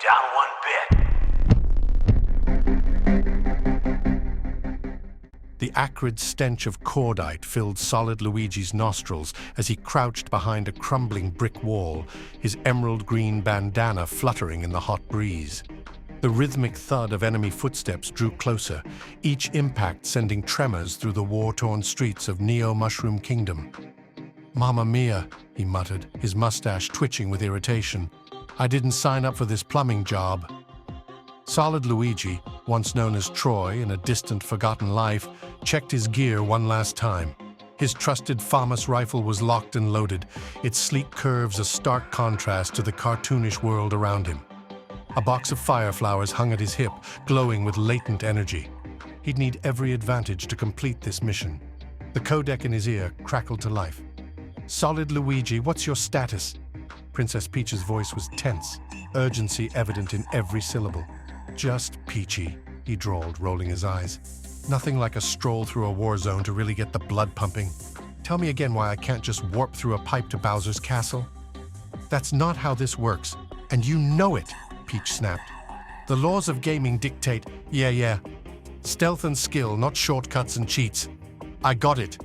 down one bit. The acrid stench of cordite filled Solid Luigi's nostrils as he crouched behind a crumbling brick wall, his emerald green bandana fluttering in the hot breeze. The rhythmic thud of enemy footsteps drew closer, each impact sending tremors through the war-torn streets of Neo Mushroom Kingdom. "Mamma mia," he muttered, his mustache twitching with irritation. "I didn't sign up for this plumbing job." Solid Luigi, once known as Troy in a distant, forgotten life, checked his gear one last time. His trusted FAMAS rifle was locked and loaded, its sleek curves a stark contrast to the cartoonish world around him. A box of fire flowers hung at his hip, glowing with latent energy. He'd need every advantage to complete this mission. The codec in his ear crackled to life. "Solid Luigi, what's your status?" Princess Peach's voice was tense, urgency evident in every syllable. "Just peachy," he drawled, rolling his eyes. "Nothing like a stroll through a war zone to really get the blood pumping. Tell me again why I can't just warp through a pipe to Bowser's castle." "That's not how this works, and you know it," Peach snapped. "The laws of gaming dictate, yeah. Stealth and skill, not shortcuts and cheats. I got it."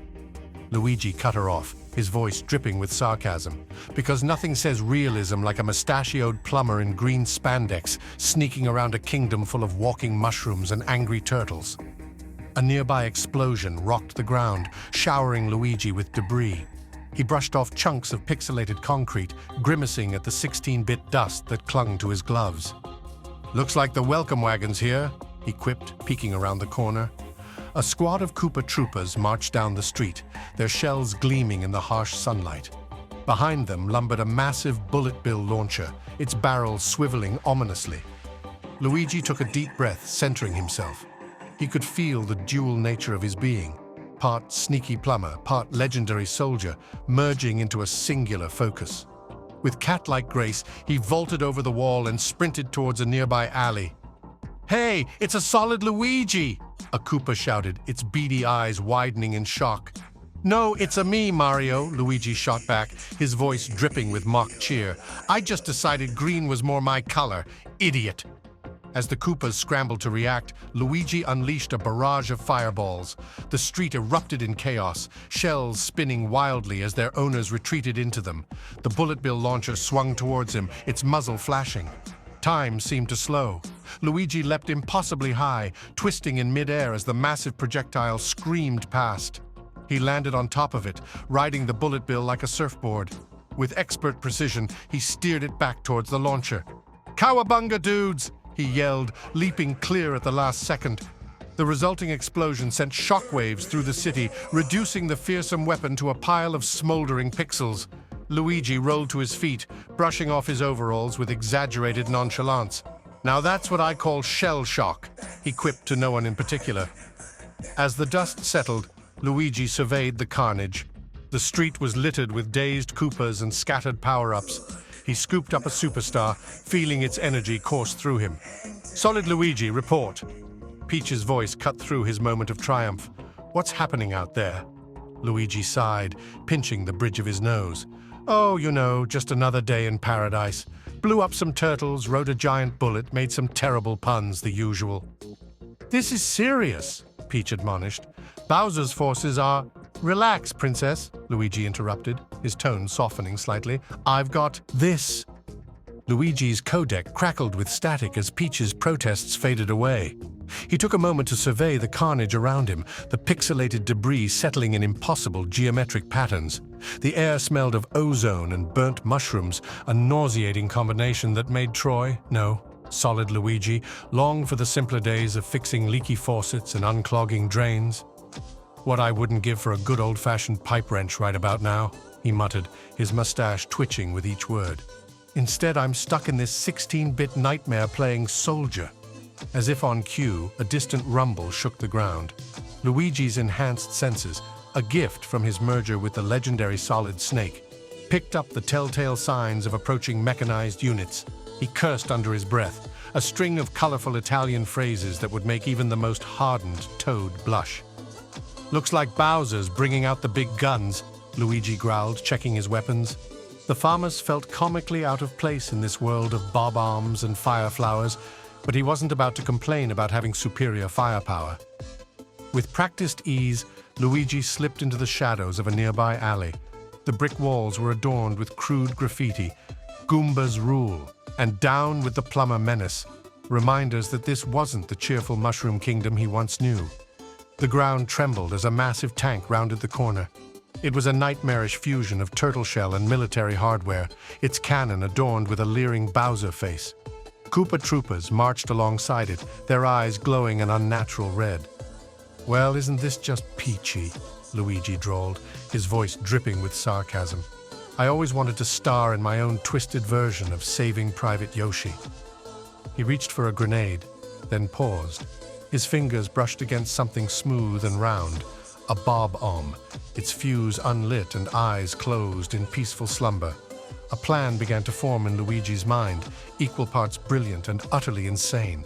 Luigi cut her off, his voice dripping with sarcasm, because nothing says realism like a mustachioed plumber in green spandex sneaking around a kingdom full of walking mushrooms and angry turtles. A nearby explosion rocked the ground, showering Luigi with debris. He brushed off chunks of pixelated concrete, grimacing at the 16-bit dust that clung to his gloves. "Looks like the welcome wagon's here," he quipped, peeking around the corner. A squad of Koopa troopers marched down the street, their shells gleaming in the harsh sunlight. Behind them lumbered a massive bullet bill launcher, its barrel swiveling ominously. Luigi took a deep breath, centering himself. He could feel the dual nature of his being, part sneaky plumber, part legendary soldier, merging into a singular focus. With cat-like grace, he vaulted over the wall and sprinted towards a nearby alley. "Hey, it's a Solid Luigi!" a Koopa shouted, its beady eyes widening in shock. "No, it's a me, Mario," Luigi shot back, his voice dripping with mock cheer. "I just decided green was more my color. Idiot!" As the Koopas scrambled to react, Luigi unleashed a barrage of fireballs. The street erupted in chaos, shells spinning wildly as their owners retreated into them. The bullet bill launcher swung towards him, its muzzle flashing. Time seemed to slow. Luigi leapt impossibly high, twisting in midair as the massive projectile screamed past. He landed on top of it, riding the bullet bill like a surfboard. With expert precision, he steered it back towards the launcher. "Cowabunga, dudes!" he yelled, leaping clear at the last second. The resulting explosion sent shockwaves through the city, reducing the fearsome weapon to a pile of smoldering pixels. Luigi rolled to his feet, brushing off his overalls with exaggerated nonchalance. "Now that's what I call shell shock," he quipped to no one in particular. As the dust settled, Luigi surveyed the carnage. The street was littered with dazed Koopas and scattered power-ups. He scooped up a superstar, feeling its energy course through him. "Solid Luigi, report." Peach's voice cut through his moment of triumph. "What's happening out there?" Luigi sighed, pinching the bridge of his nose. "Oh, you know, just another day in paradise. Blew up some turtles, rode a giant bullet, made some terrible puns, the usual." "This is serious," Peach admonished. "Bowser's forces are—" "Relax, Princess," Luigi interrupted, his tone softening slightly. "I've got this." Luigi's codec crackled with static as Peach's protests faded away. He took a moment to survey the carnage around him, the pixelated debris settling in impossible geometric patterns. The air smelled of ozone and burnt mushrooms, a nauseating combination that made Troy, no, Solid Luigi, long for the simpler days of fixing leaky faucets and unclogging drains. "What I wouldn't give for a good old-fashioned pipe wrench right about now," he muttered, his mustache twitching with each word. "Instead, I'm stuck in this 16-bit nightmare playing soldier." As if on cue, a distant rumble shook the ground. Luigi's enhanced senses, a gift from his merger with the legendary Solid Snake, picked up the telltale signs of approaching mechanized units. He cursed under his breath, a string of colorful Italian phrases that would make even the most hardened toad blush. "Looks like Bowser's bringing out the big guns," Luigi growled, checking his weapons. The farmers felt comically out of place in this world of bob-ombs and fire flowers, but he wasn't about to complain about having superior firepower. With practiced ease, Luigi slipped into the shadows of a nearby alley. The brick walls were adorned with crude graffiti, "Goombas rule," and "Down with the plumber menace," reminders that this wasn't the cheerful Mushroom Kingdom he once knew. The ground trembled as a massive tank rounded the corner. It was a nightmarish fusion of turtle shell and military hardware, its cannon adorned with a leering Bowser face. Koopa Troopas marched alongside it, their eyes glowing an unnatural red. "Well, isn't this just peachy?" Luigi drawled, his voice dripping with sarcasm. "I always wanted to star in my own twisted version of Saving Private Yoshi." He reached for a grenade, then paused. His fingers brushed against something smooth and round, a bob-omb, its fuse unlit and eyes closed in peaceful slumber. A plan began to form in Luigi's mind, equal parts brilliant and utterly insane.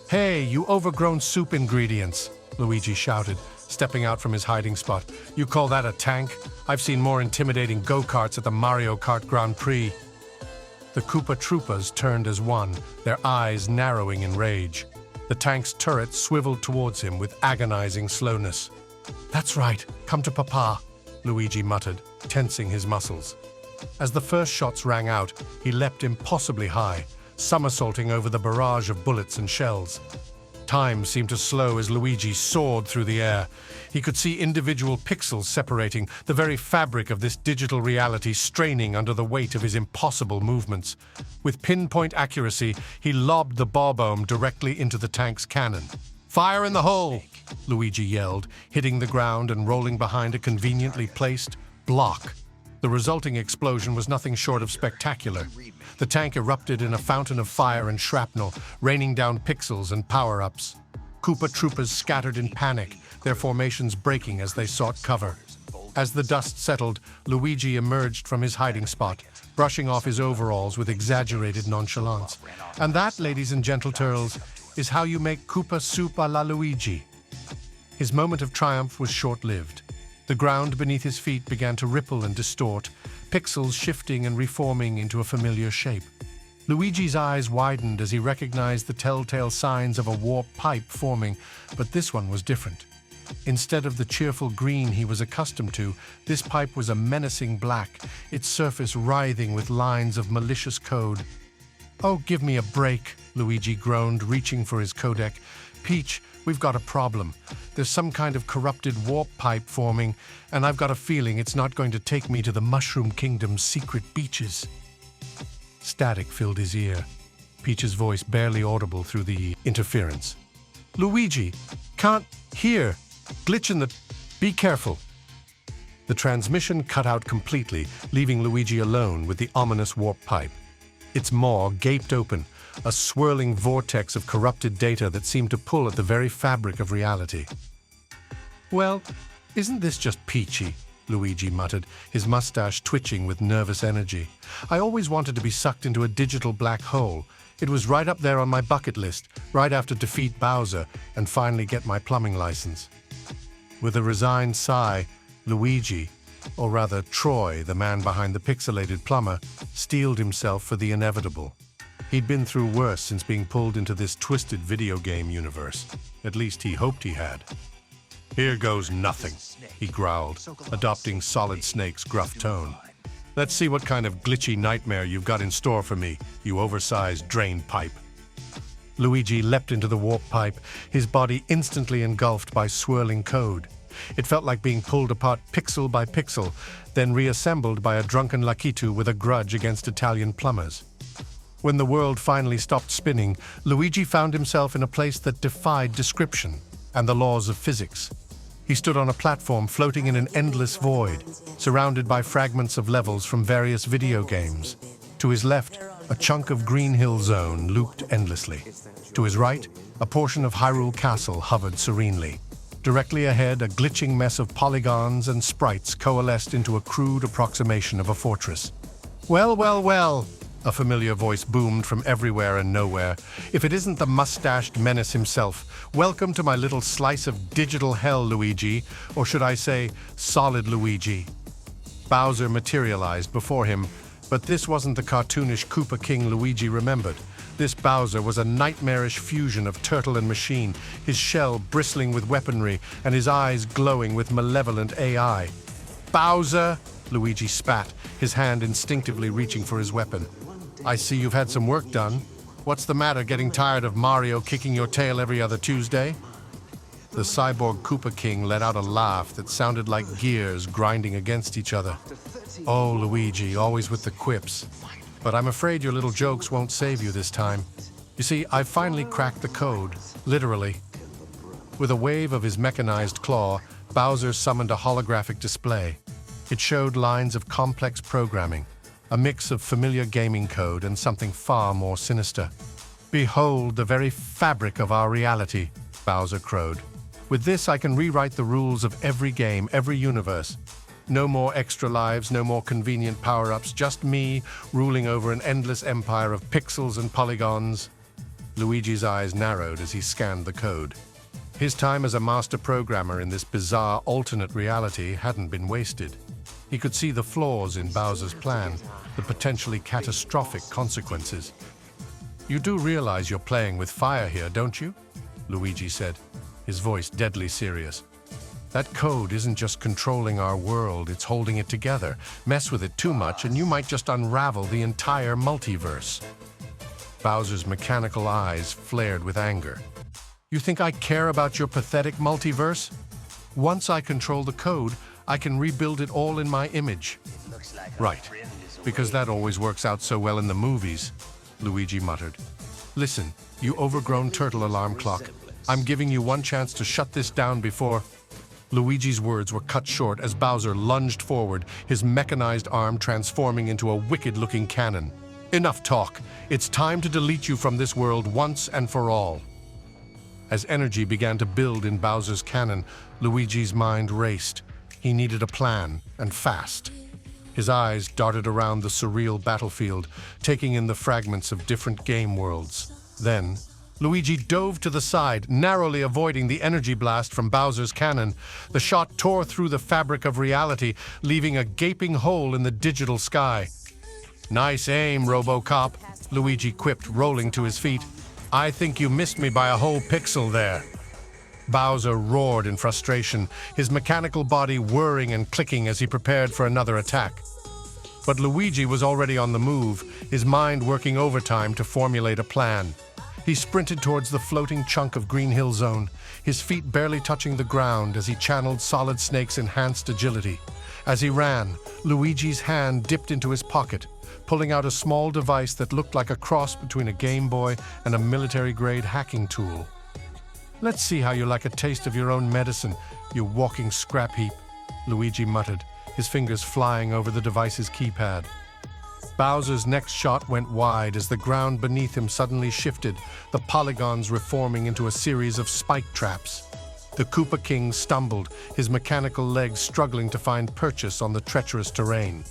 "Hey, you overgrown soup ingredients!" Luigi shouted, stepping out from his hiding spot. "You call that a tank? I've seen more intimidating go-karts at the Mario Kart Grand Prix." The Koopa Troopas turned as one, their eyes narrowing in rage. The tank's turret swiveled towards him with agonizing slowness. "That's right, come to Papa," Luigi muttered, tensing his muscles. As the first shots rang out, he leapt impossibly high, somersaulting over the barrage of bullets and shells. Time seemed to slow as Luigi soared through the air. He could see individual pixels separating, the very fabric of this digital reality straining under the weight of his impossible movements. With pinpoint accuracy, he lobbed the bob-omb directly into the tank's cannon. "Fire in the hole!" Luigi yelled, hitting the ground and rolling behind a conveniently placed block. The resulting explosion was nothing short of spectacular. The tank erupted in a fountain of fire and shrapnel, raining down pixels and power-ups. Koopa Troopas scattered in panic, their formations breaking as they sought cover. As the dust settled, Luigi emerged from his hiding spot, brushing off his overalls with exaggerated nonchalance. And that, ladies and gentle turtles, is how you make Koopa soup à la Luigi. His moment of triumph was short-lived. The ground beneath his feet began to ripple and distort, pixels shifting and reforming into a familiar shape. Luigi's eyes widened as he recognized the telltale signs of a warp pipe forming, but this one was different. Instead of the cheerful green he was accustomed to, this pipe was a menacing black, its surface writhing with lines of malicious code. "Oh, give me a break," Luigi groaned, reaching for his codec. "Peach, we've got a problem. There's some kind of corrupted warp pipe forming, and I've got a feeling it's not going to take me to the Mushroom Kingdom's secret beaches." Static filled his ear, Peach's voice barely audible through the interference. "Luigi, can't hear. Glitch in the... Be careful." The transmission cut out completely, leaving Luigi alone with the ominous warp pipe. Its maw gaped open, a swirling vortex of corrupted data that seemed to pull at the very fabric of reality. "Well, isn't this just peachy?" Luigi muttered, his mustache twitching with nervous energy. "I always wanted to be sucked into a digital black hole. It was right up there on my bucket list, right after defeat Bowser and finally get my plumbing license." With a resigned sigh, Luigi, or rather Troy, the man behind the pixelated plumber, steeled himself for the inevitable. He'd been through worse since being pulled into this twisted video game universe. At least he hoped he had. "Here goes nothing," he growled, adopting Solid Snake's gruff tone. "Let's see what kind of glitchy nightmare you've got in store for me, you oversized drain pipe." Luigi leapt into the warp pipe, his body instantly engulfed by swirling code. It felt like being pulled apart pixel by pixel, then reassembled by a drunken Lakitu with a grudge against Italian plumbers. When the world finally stopped spinning, Luigi found himself in a place that defied description and the laws of physics. He stood on a platform floating in an endless void, surrounded by fragments of levels from various video games. To his left, a chunk of Green Hill Zone looped endlessly. To his right, a portion of Hyrule Castle hovered serenely. Directly ahead, a glitching mess of polygons and sprites coalesced into a crude approximation of a fortress. "Well, well, well," a familiar voice boomed from everywhere and nowhere. "If it isn't the mustached menace himself, welcome to my little slice of digital hell, Luigi, or should I say, Solid Luigi." Bowser materialized before him, But this wasn't the cartoonish Koopa King Luigi remembered. This Bowser was a nightmarish fusion of turtle and machine, his shell bristling with weaponry and his eyes glowing with malevolent AI. "Bowser!" Luigi spat, his hand instinctively reaching for his weapon. "I see you've had some work done. What's the matter, getting tired of Mario kicking your tail every other Tuesday?" The cyborg Koopa King let out a laugh that sounded like gears grinding against each other. "Oh, Luigi, always with the quips. But I'm afraid your little jokes won't save you this time. You see, I've finally cracked the code, literally." With a wave of his mechanized claw, Bowser summoned a holographic display. It showed lines of complex programming, a mix of familiar gaming code and something far more sinister. "Behold the very fabric of our reality," Bowser crowed. "With this, I can rewrite the rules of every game, every universe. No more extra lives, no more convenient power-ups, just me ruling over an endless empire of pixels and polygons." Luigi's eyes narrowed as he scanned the code. His time as a master programmer in this bizarre alternate reality hadn't been wasted. He could see the flaws in Bowser's plan, the potentially catastrophic consequences. "You do realize you're playing with fire here, don't you?" Luigi said, his voice deadly serious. "That code isn't just controlling our world, it's holding it together. Mess with it too much and you might just unravel the entire multiverse." Bowser's mechanical eyes flared with anger. "You think I care about your pathetic multiverse? Once I control the code, I can rebuild it all in my image." "Right, because that always works out so well in the movies," Luigi muttered. "Listen, you overgrown turtle alarm clock. I'm giving you one chance to shut this down before—" Luigi's words were cut short as Bowser lunged forward, his mechanized arm transforming into a wicked-looking cannon. "Enough talk. It's time to delete you from this world once and for all." As energy began to build in Bowser's cannon, Luigi's mind raced. He needed a plan, and fast. His eyes darted around the surreal battlefield, taking in the fragments of different game worlds. Then, Luigi dove to the side, narrowly avoiding the energy blast from Bowser's cannon. The shot tore through the fabric of reality, leaving a gaping hole in the digital sky. "Nice aim, RoboCop," Luigi quipped, rolling to his feet. "I think you missed me by a whole pixel there." Bowser roared in frustration, his mechanical body whirring and clicking as he prepared for another attack. But Luigi was already on the move, his mind working overtime to formulate a plan. He sprinted towards the floating chunk of Green Hill Zone, his feet barely touching the ground as he channeled Solid Snake's enhanced agility. As he ran, Luigi's hand dipped into his pocket, pulling out a small device that looked like a cross between a Game Boy and a military-grade hacking tool. "Let's see how you like a taste of your own medicine, you walking scrap heap," Luigi muttered, his fingers flying over the device's keypad. Bowser's next shot went wide as the ground beneath him suddenly shifted, the polygons reforming into a series of spike traps. The Koopa King stumbled, his mechanical legs struggling to find purchase on the treacherous terrain.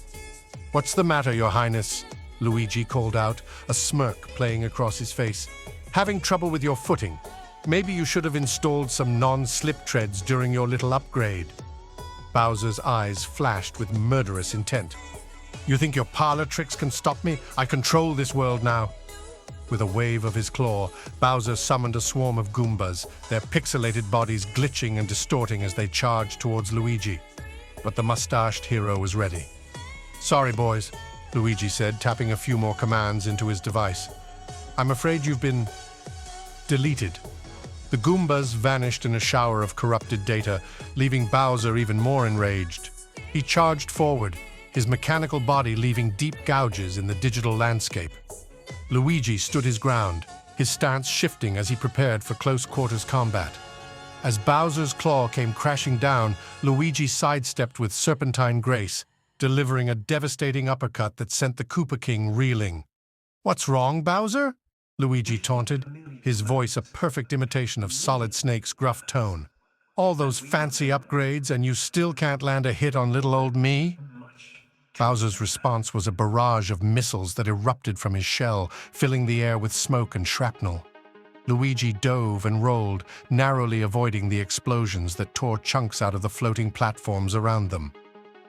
"What's the matter, Your Highness?" Luigi called out, a smirk playing across his face. "Having trouble with your footing? Maybe you should have installed some non-slip treads during your little upgrade." Bowser's eyes flashed with murderous intent. "You think your parlor tricks can stop me? I control this world now." With a wave of his claw, Bowser summoned a swarm of Goombas, their pixelated bodies glitching and distorting as they charged towards Luigi. But the mustached hero was ready. "Sorry, boys," Luigi said, tapping a few more commands into his device. "I'm afraid you've been deleted." The Goombas vanished in a shower of corrupted data, leaving Bowser even more enraged. He charged forward, his mechanical body leaving deep gouges in the digital landscape. Luigi stood his ground, his stance shifting as he prepared for close-quarters combat. As Bowser's claw came crashing down, Luigi sidestepped with serpentine grace, delivering a devastating uppercut that sent the Koopa King reeling. "What's wrong, Bowser?" Luigi taunted, his voice a perfect imitation of Solid Snake's gruff tone. "All those fancy upgrades and you still can't land a hit on little old me?" Bowser's response was a barrage of missiles that erupted from his shell, filling the air with smoke and shrapnel. Luigi dove and rolled, narrowly avoiding the explosions that tore chunks out of the floating platforms around them.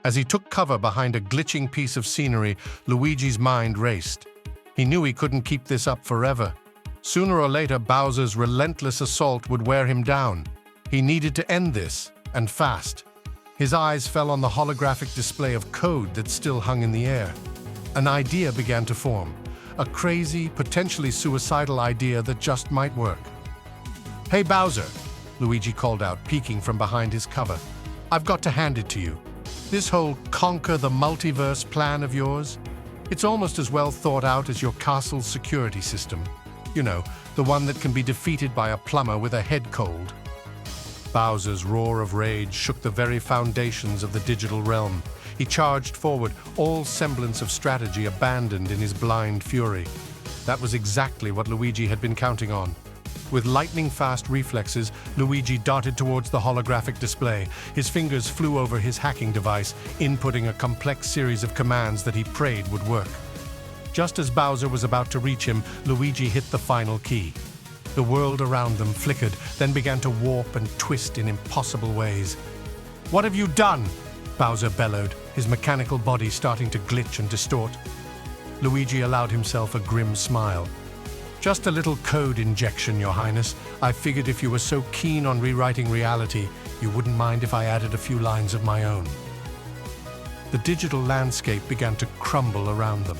As he took cover behind a glitching piece of scenery, Luigi's mind raced. He knew he couldn't keep this up forever. Sooner or later, Bowser's relentless assault would wear him down. He needed to end this, and fast. His eyes fell on the holographic display of code that still hung in the air. An idea began to form. A crazy, potentially suicidal idea that just might work. "Hey, Bowser," Luigi called out, peeking from behind his cover. "I've got to hand it to you. This whole conquer the multiverse plan of yours, it's almost as well thought out as your castle's security system. You know, the one that can be defeated by a plumber with a head cold." Bowser's roar of rage shook the very foundations of the digital realm. He charged forward, all semblance of strategy abandoned in his blind fury. That was exactly what Luigi had been counting on. With lightning-fast reflexes, Luigi darted towards the holographic display. His fingers flew over his hacking device, inputting a complex series of commands that he prayed would work. Just as Bowser was about to reach him, Luigi hit the final key. The world around them flickered, then began to warp and twist in impossible ways. "What have you done?" Bowser bellowed, his mechanical body starting to glitch and distort. Luigi allowed himself a grim smile. "Just a little code injection, Your Highness. I figured if you were so keen on rewriting reality, you wouldn't mind if I added a few lines of my own." The digital landscape began to crumble around them.